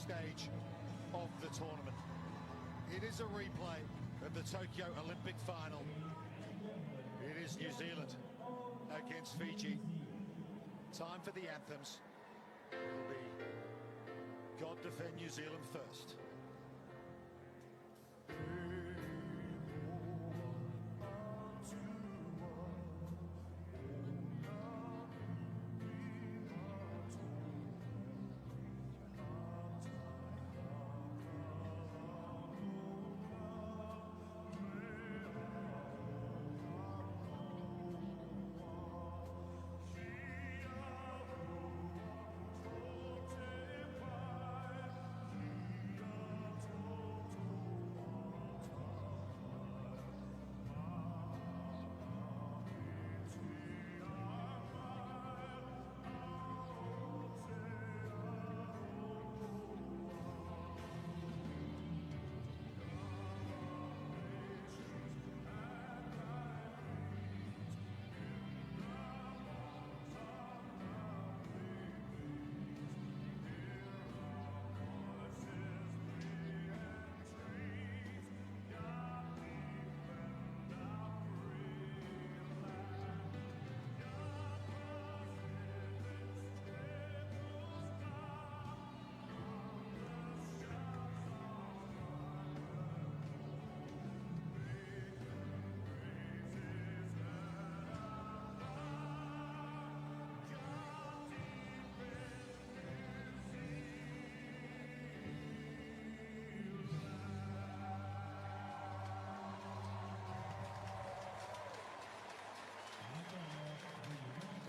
stage of the tournament. It is a replay of the Tokyo Olympic final. It is New Zealand against Fiji. Time for the anthems. It'll be God Defend New Zealand first.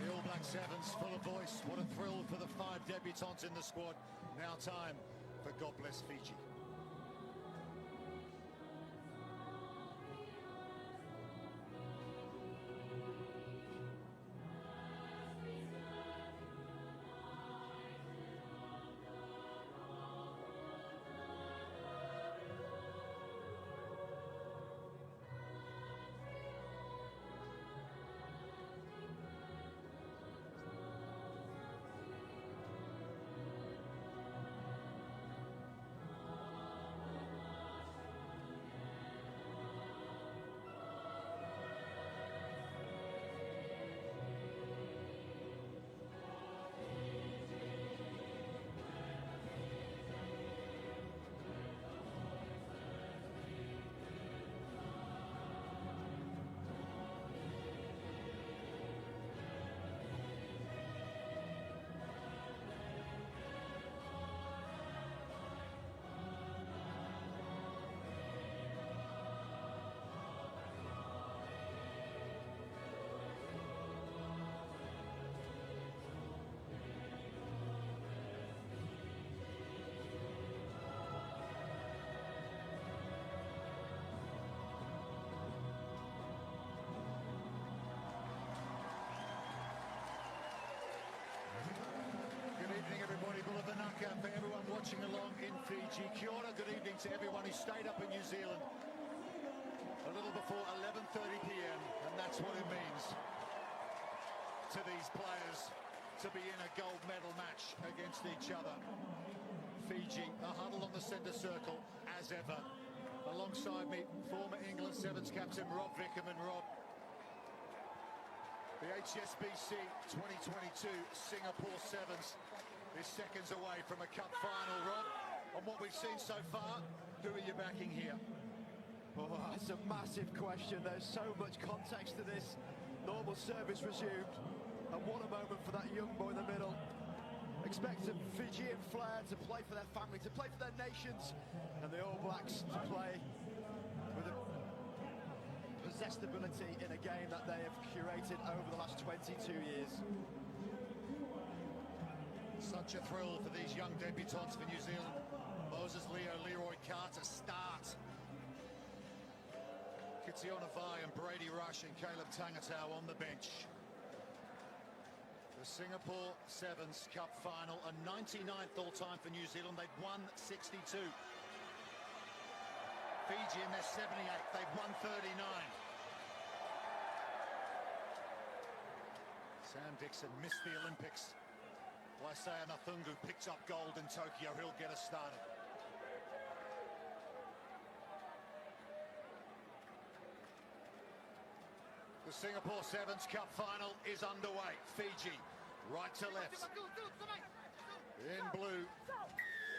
The All Black Sevens full of voice. What a thrill for the 5 debutants in the squad. Now time for God Bless Fiji. For everyone watching along in Fiji. Kia ora, good evening to everyone who stayed up in New Zealand a little before 11:30 p.m. and that's what it means to these players to be in a gold medal match against each other. Fiji, a huddle on the centre circle as ever. Alongside me, former England Sevens captain Rob Vickerman. Rob, the HSBC 2022 Singapore Sevens is seconds away from a cup final. Rob, on what we've seen so far, who are you backing here? Oh, that's a massive question. There's so much context to this. Normal service resumed, and what a moment for that young boy in the middle. Expect a Fijian flair to play for their family, to play for their nations, and the All Blacks to play with a possessed ability in a game that they have curated over the last 22 years. Such a thrill for these young debutants for New Zealand. Moses Leo, Leroy Carter start. Kitiona Vai and Brady Rush and Caleb Tangatau on the bench. The Singapore Sevens Cup final, a 99th all-time for New Zealand. They'd won 62. Fiji in their 78th, they've won 39. Sam Dixon missed the Olympics Waisea Nathungu picks up gold in Tokyo. He'll get us started. The Singapore Sevens Cup final is underway. Fiji, right to left. In blue,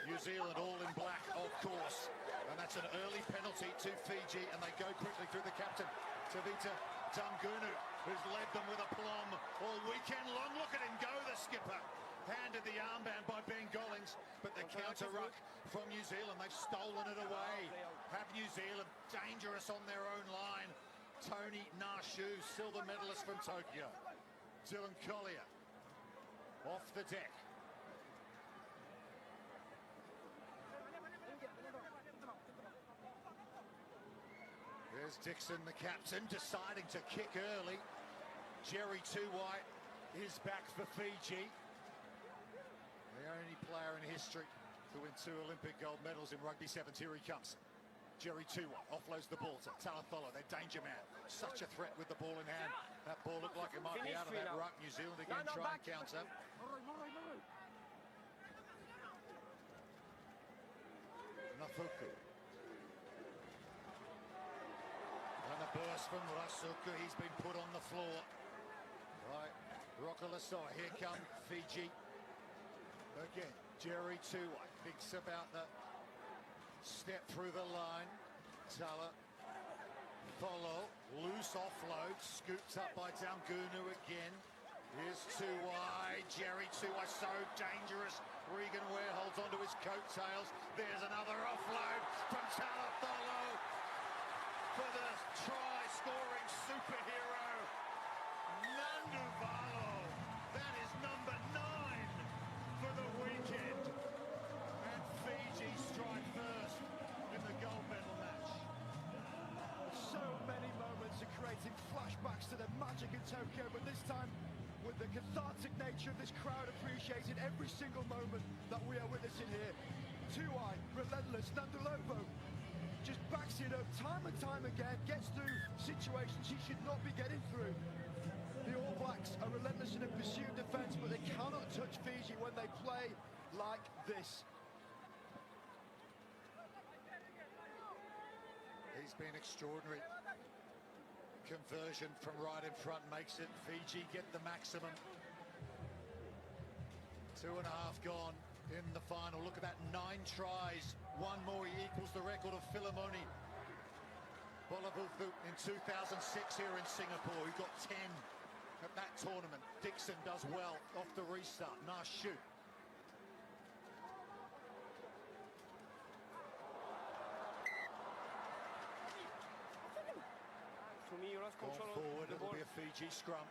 New Zealand all in black, of course. And that's an early penalty to Fiji, and they go quickly through the captain, Tevita Tangunu, who's led them with aplomb all weekend long. Look at him go, the skipper. Handed the armband by Ben Gollings, but the counter ruck from New Zealand, they've stolen it away. Have New Zealand dangerous on their own line. Tony Nashu, silver medalist from Tokyo. Dylan Collier off the deck. There's Dixon, the captain, deciding to kick early. Jerry Tuwai is back for Fiji. The only player in history to win 2 Olympic gold medals in rugby sevens. Here he comes. Jerry Tuwai offloads the ball to Talatolo, their danger man. Such a threat with the ball in hand. That ball looked like it might be out of that ruck. New Zealand again try and counter. Nafuku. And a burst from Rasuku. He's been put on the floor. Right, Rokalasoa. Here come Fiji. Again, Jerry Tuwai thinks about the step through the line. Tala. Follow. Loose offload. Scooped up by Tangunu again. Here's Tuwai. Jerry Tuwai so dangerous. Regan Ware holds onto his coattails. There's another offload from Tala Follow for the try-scoring superhero, Nandu Valo. That is number 9 for the weekend. And Fiji strike first in the gold medal match. So many moments are creating flashbacks to the magic in Tokyo, but this time with the cathartic nature of this crowd appreciating every single moment that we are witnessing here. Tuwai, relentless, Nandulobo just backs it up time and time again, gets through situations he should not be getting through. The All Blacks are relentless in a pursuit defence, but they cannot touch Fiji when they play like this. He's been extraordinary. Conversion from right in front makes it. Fiji get the maximum. 2.5 gone in the final. Look at that, 9 tries. 1 more, he equals the record of Philemoni Bolavuthu in 2006 here in Singapore, who got 10 at that tournament. Dixon does well off the restart. Nice shoot. Going forward, it'll be a Fiji scrum.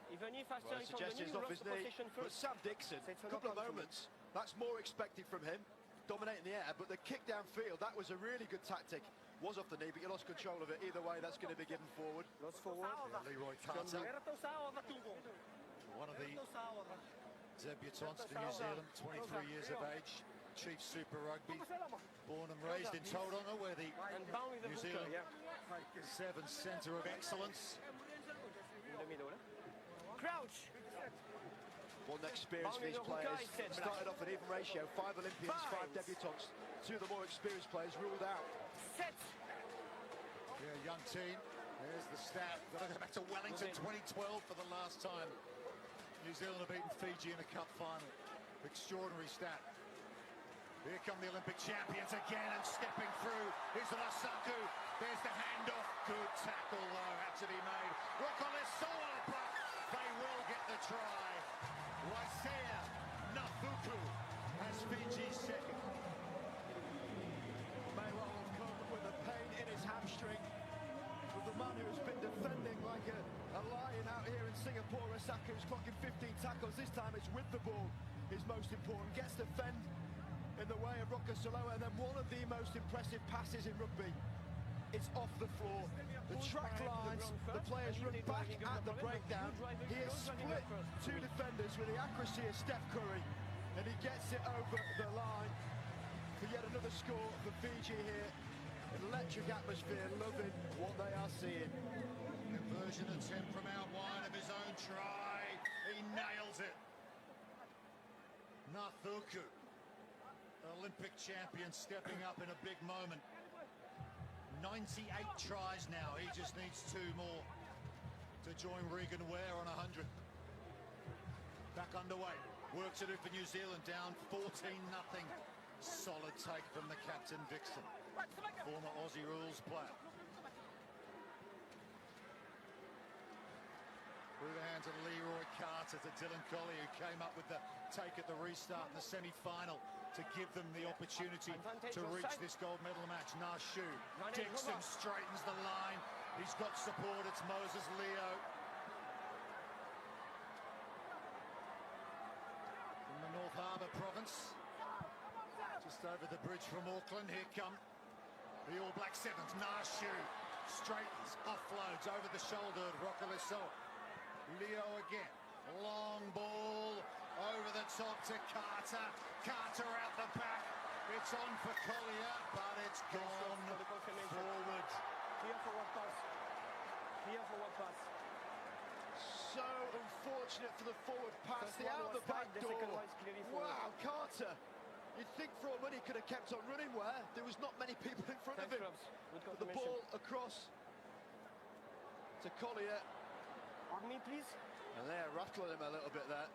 Well, suggestions off his knee, but Sam Dixon, a couple of moments, that's more expected from him, dominating the air, but the kick downfield, that was a really good tactic. Was off the knee, but you lost control of it. Either way, that's going to be given forward. Yeah, Leroy Carter, one of the debutants for New Zealand, 23 years of age, Chief Super Rugby, born and raised in Tauranga, where the New Zealand Sevens Centre of Excellence. Crouch. One experience for these players. Started off an even ratio, 5 Olympians, 5 debutants. 2 of the more experienced players ruled out. Set. Yeah, young team. There's the stat. Got to go back to Wellington 2012 for the last time New Zealand have beaten Fiji in a cup final. Extraordinary stat. Here come the Olympic champions again, and stepping through is Rasuku. There's the handoff. Good tackle though, had to be made. Rokalasoa, but they will get the try. Waisea Nafuku has Fiji's second. May well have come with a pain in his hamstring. But the man who has been defending like a lion out here in Singapore, Osaka, who's clocking 15 tackles. This time it's with the ball is most important. Gets the fend in the way of Rokalasoa, and then one of the most impressive passes in rugby. It's off the floor. The track lines, the players run back at the breakdown. He has split 2 defenders with the accuracy of Steph Curry, and he gets it over the line for yet another score for Fiji here. An electric atmosphere, loving what they are seeing. Conversion attempt from out wide of his own try. He nails it. Nathuku, Olympic champion, stepping up in a big moment. 98 tries now. He just needs 2 more to join Regan Ware on 100. Back underway. Work to do for New Zealand, down 14-0. Solid take from the captain, Dixon. Former Aussie rules player. Through the hands of Leroy Carter to Dylan Collier, who came up with the take at the restart in the semi-final to give them the opportunity to reach this gold medal match. Nashu, Dixon straightens the line. He's got support. It's Moses Leo. From the North Harbour province, just over the bridge from Auckland. Here come the All Black Sevens. Nashu straightens, offloads over the shoulder of Rokalisoa. Leo again, long ball over the top to Carter. Carter out the back. It's on for Collier, but it's gone forward. Here for one pass. Here for one pass. So unfortunate for the forward pass. First The one out was the back tight, the door. second one is clearly forward. Wow, Carter. You'd think for all money could have kept on running where there was not many people in front of him. Good But the confirmation. ball across to Collier. On me, please. And they're rattling him a little bit there.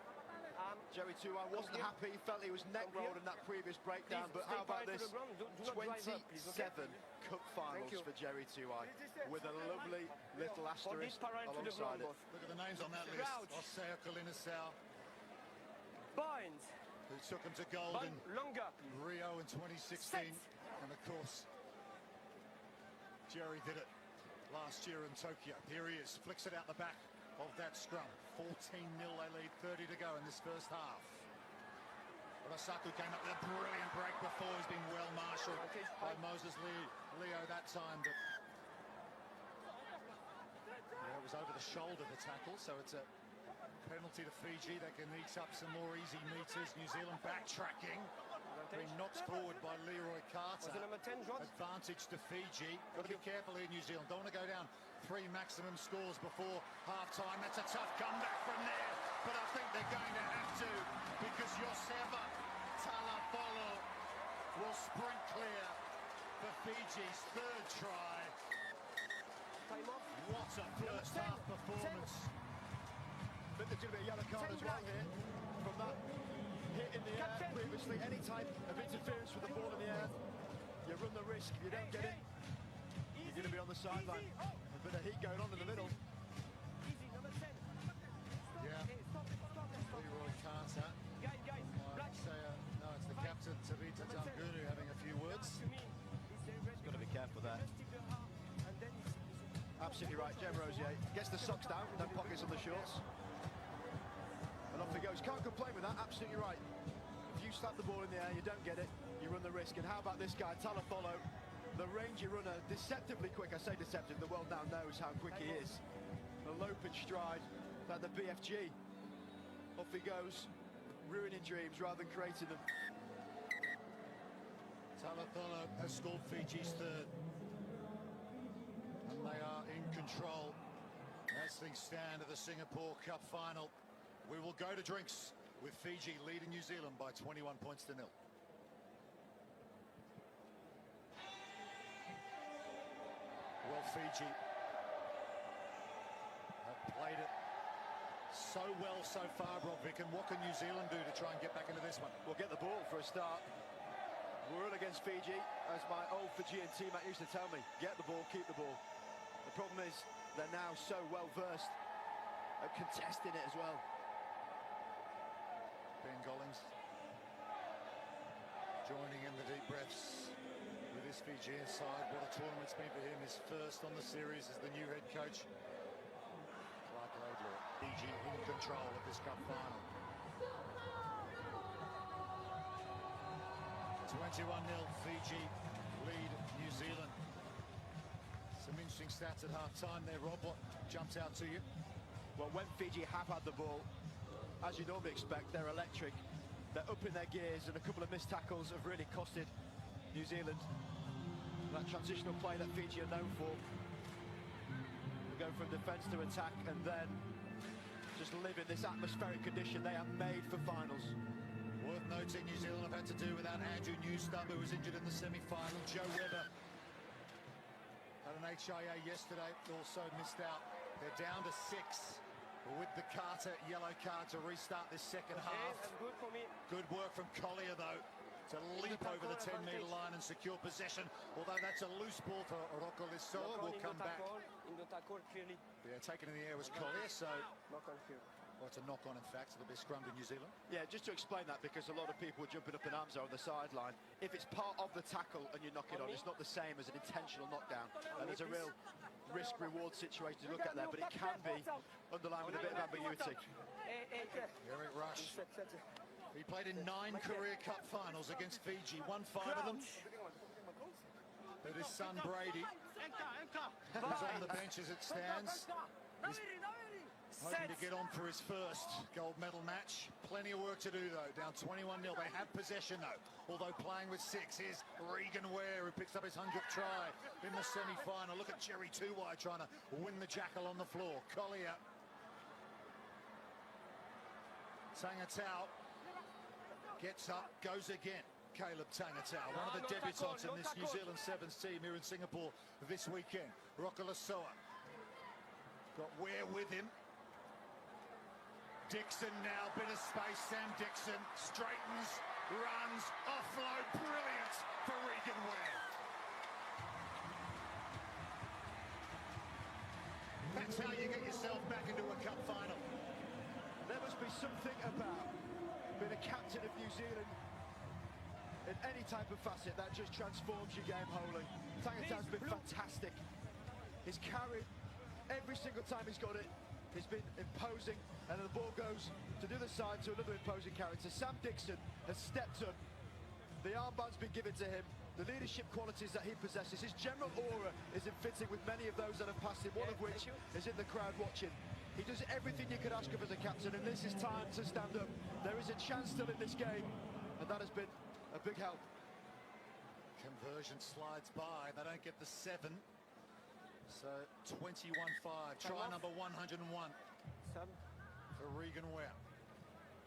Joey Tuai wasn't here. happy. He felt he was neck Come here. rolled in that previous breakdown. Please, But stay how about tight to this? the ground. Do not drive up, please, okay? 27 cup finals you. for Jerry Tuai with a lovely little Hold this asterisk parallel to the alongside ground, it. boss. Look at the names on that list. Crouch. Osea Kolinasau, Bind. who took him to gold in Bind longer, please. Rio in 2016. Set. And of course, Jerry did it last year in Tokyo. Here he is, flicks it out the back of that scrum. 14-0, they lead, 30 to go in this first half. Rasaku came up with a brilliant break before. He's been well marshalled by Moses Leo that time. But yeah, it was over the shoulder, the tackle, so it's a penalty to Fiji. They can eat up some more easy meters. New Zealand backtracking. Being knocked forward by Leroy Carter. Was it number 10, John? Advantage to Fiji. Got to be careful here, New Zealand. Don't want to go down 3 maximum scores before half-time. That's a tough comeback from there. But I think they're going to have to, because Joseva Talafolo will sprint clear for Fiji's 3rd try. Time off. What a first half performance. I think there's going to be a yellow card as well here from that hit in the air Captain. previously. Any type of interference with the ball in the air, you run the risk. If you don't get it, you're going to be on the sideline. A bit of heat going on in the middle. Easy, number 10. Stop. Yeah. Hey, stop. Leroy Carter. Guys. Black. No, it's the captain, Tavita Tangunu, having a few words. To me, it's Got to be careful there. Just tip your arm, and then Absolutely right. Jem Rosier gets the socks down, no pockets on the shorts. And off he goes. Can't complain with that. Absolutely right. If you slap the ball in the air, you don't get it, you run the risk. And how about this guy, Talafolo, the rangy runner, deceptively quick. I say deceptive, the world now knows how quick he is. The lope and stride, like the BFG. Off he goes, ruining dreams rather than creating them. Talafolo has scored Fiji's 3rd. And they are in control as things stand at the Singapore Cup final. We will go to drinks with Fiji leading New Zealand by 21 points to 0. Well, Fiji have played it so well so far, Broderick, and what can New Zealand do to try and get back into this one? We'll get the ball for a start. We're in against Fiji, as my old Fijian teammate used to tell me. Get the ball, keep the ball. The problem is they're now so well versed at contesting it as well. Ben Gollings joining in the deep breaths with his Fijian side. What a tournament's been for him. His first on the series as the new head coach. Clark Laidlaw, Fiji in control of this cup final. 21-0, Fiji lead New Zealand. Some interesting stats at half-time there, Rob. What jumps out to you? Well, when Fiji have had the ball, as you normally expect, they're electric. They're up in their gears, and a couple of missed tackles have really costed New Zealand that transitional play that Fiji are known for. They go from defence to attack, and then just live in this atmospheric condition. They are made for finals. Worth Worth noting New Zealand have had to do without Andrew Newstub, who was injured in the semi-final. Joe Webber had an HIA yesterday, also missed out. They're down to 6 with the Carter yellow card to restart this second half. That's good for me. Good work from Collier, though, to leap over the 10-metre line and secure possession. Although that's a loose ball for Rocco Lissoa, will come back. In the tackle, clearly. Yeah, taken in the air was Collier, so... Knock on here. Well, it's a knock-on, in fact, so there'll be scrum to New Zealand. Yeah, just to explain that, because a lot of people are jumping up in arms on the sideline. If it's part of the tackle and you knock it on, it's not the same as an intentional knockdown. And there's a real risk-reward situation to look at there, but it can be underlined with a bit of ambiguity. Eric Rush. He played in 9 career cup finals against Fiji, won 5 of them. But his son Brady, who's on the bench as it stands, is hoping to get on for his first gold medal match. Plenty of work to do, though. Down 21-0. They have possession, though, although playing with 6. Here's Regan Ware, who picks up his 100th try in the semi-final. Look at Jerry Tuwai trying to win the jackal on the floor. Collier. Tangatau gets up, goes again. Caleb Tangatau, one of the debutants in this New Zealand Sevens team here in Singapore this weekend. Rocco Lissoa got Ware with him. Dixon now, bit of space. Sam Dixon straightens, runs, offload, brilliant for Regan Ware. That's how you get yourself back into a cup final. There must be something about being a captain of New Zealand in any type of facet that just transforms your game wholly. Tangatau's been fantastic. He's carried every single time he's got it. He's been imposing, and then the ball goes to the other side to another imposing character. Sam Dixon has stepped up. The armband's been given to him. The leadership qualities that he possesses, his general aura is in fitting with many of those that have passed him, one of which is in the crowd watching. He does everything you could ask of as a captain, and this is time to stand up. There is a chance still in this game, and that has been a big help. Conversion slides by. They don't get the 7. So 21-5. Try number 101 for Regan Ware.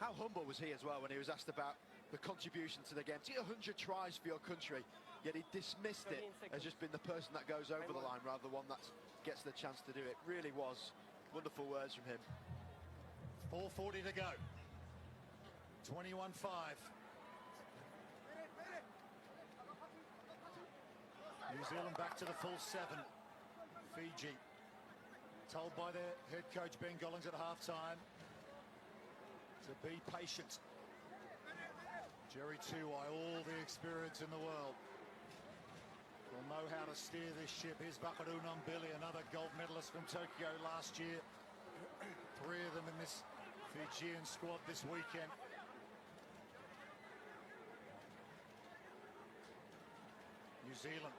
How humble was he as well when he was asked about the contribution to the game? To get 100 tries for your country, yet he dismissed it as just being the person that goes over the line rather than the one that gets the chance to do it. Really was wonderful words from him. 4:40 to go. 21-5. New Zealand back to the full 7. Fiji told by their head coach Ben Gollings at half-time to be patient. Jerry Tuwai, all the experience in the world, will know how to steer this ship. Here's Bakaru Nambili, another gold medalist from Tokyo last year. 3 of them in this Fijian squad this weekend. New Zealand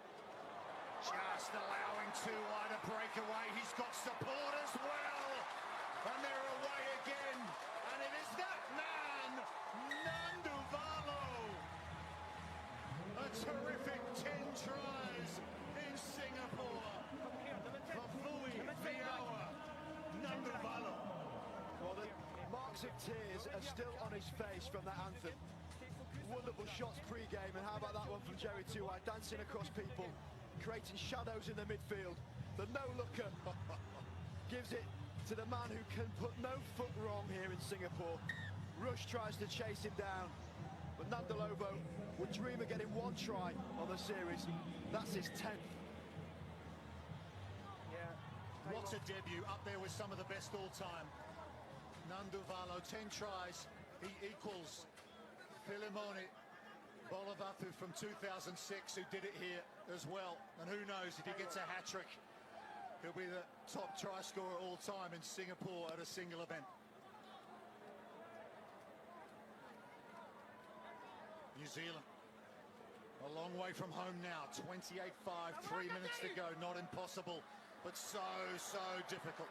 just allowing Tuwai to break away. He's got support as well. And they're away again. And it is that man, Nanduvalo. A terrific 10 tries in Singapore. Fafui Viawa, Nanduvalo. Well, the marks of tears are still on his face from that anthem. Wonderful shots pre-game, and how about that one from Jerry Tuwai, dancing across people, creating shadows in the midfield. The no-looker gives it to the man who can put no foot wrong here in Singapore. Rush tries to chase him down, but Nandalovo would dream of getting 1 try on the series. That's his 10th. What a debut, up there with some of the best all-time. Nanduvalo, 10 tries, he equals Filimoni Bolavapu from 2006, who did it here as well. And who knows, if he gets a hat-trick, he'll be the top try scorer all time in Singapore at a single event. New Zealand, a long way from home now. 28-5, 3 minutes to go. Not impossible, but so difficult.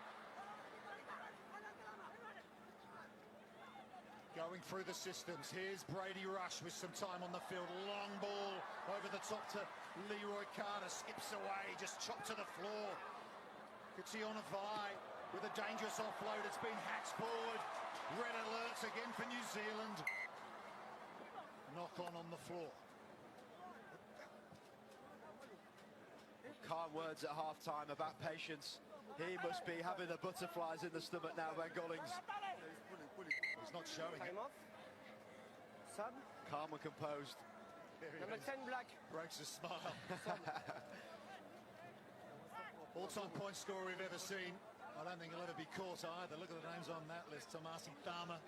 Going through the systems. Here's Brady Rush with some time on the field. Long ball over the top to Leroy Carter. Skips away, just chopped to the floor. Kitiona Vai with a dangerous offload. It's been hacked forward. Red alerts again for New Zealand. knock on the floor. Calm words at half-time about patience. He must be having the butterflies in the stomach now, Ben Gollings. He's not showing it. Time off. Sub. Calm and composed. Here he Number is. 10, black. Breaks a smile. All-time point scorer we've ever seen. I don't think he'll ever be caught either. Look at the names on that list. Tomasi Thama,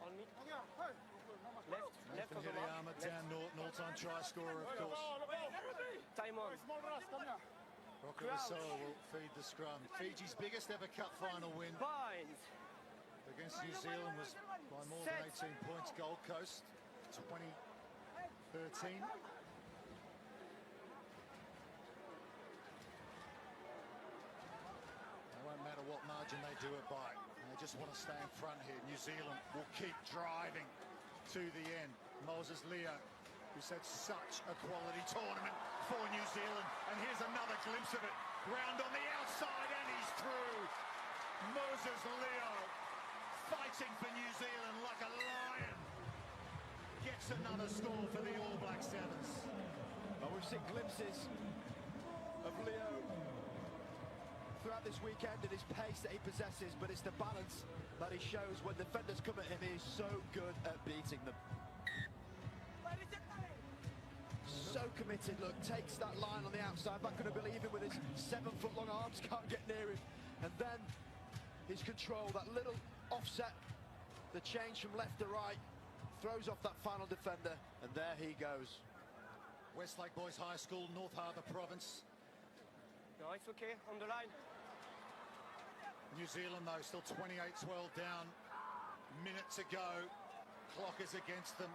On me. Left Nathan of the mark. Hirayama, Dan Norton, all-time try scorer, of course. Time on. Rocket Rousseau will feed the scrum. Fiji's biggest ever cup final win Binds. against New Zealand was by more than 18 points. Gold Coast, 2013. It won't matter what margin they do it by. They just want to stay in front here. New Zealand will keep driving to the end. Moses Leo, who's had such a quality tournament for New Zealand. And here's another glimpse of it. Round on the outside and he's through. Moses Leo fighting for New Zealand like a lion. Gets another score for the All Black Sevens. Well, we've seen glimpses of Leo throughout this weekend and his pace that he possesses, but it's the balance that he shows when defenders come at him. He is so good at beating them. So committed, look, takes that line on the outside, back going to believe him with his 7-foot-long arms, can't get near him. And then his control, that little offset, the change from left to right, throws off that final defender, and there he goes. Westlake Boys High School, North Harbour Province. No, it's okay. On the line. New Zealand, though, still 28-12 down. Minute to go. Clock is against them.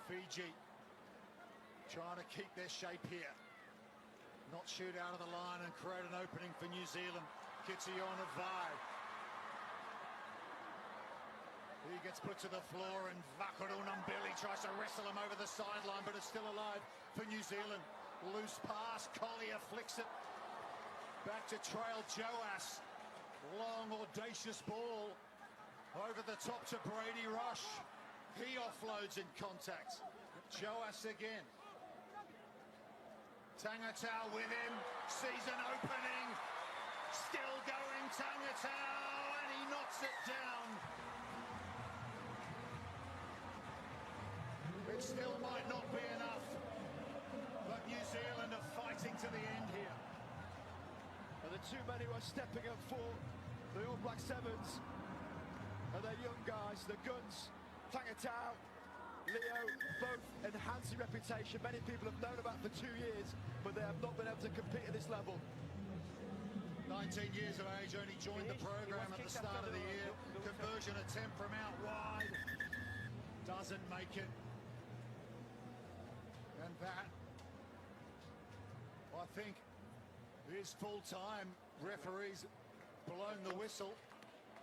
Fiji trying to keep their shape here. Not shoot out of the line and create an opening for New Zealand. Kitayona Vai. He gets put to the floor and Vakuru Nambili tries to wrestle him over the sideline, but it's still alive for New Zealand. Loose pass, Collier flicks it back to Trail Joas. Long, audacious ball over the top to Brady Rush. He offloads in contact. Joas again. Tangatau with him, sees an opening. Still going Tangatau, and he knocks it down. It still might not be enough, but New Zealand are fighting to the end here. And the two men who are stepping up for the All Black Sevens are their young guys, the Guns, Tangatau, Leo, both enhancing reputation. Many people have known about for 2 years, but they have not been able to compete at this level. 19 years of age, only joined the program at the start of the year. Conversion attempt from out wide. Doesn't make it. And that, I think, is full time. Referees blowing the whistle.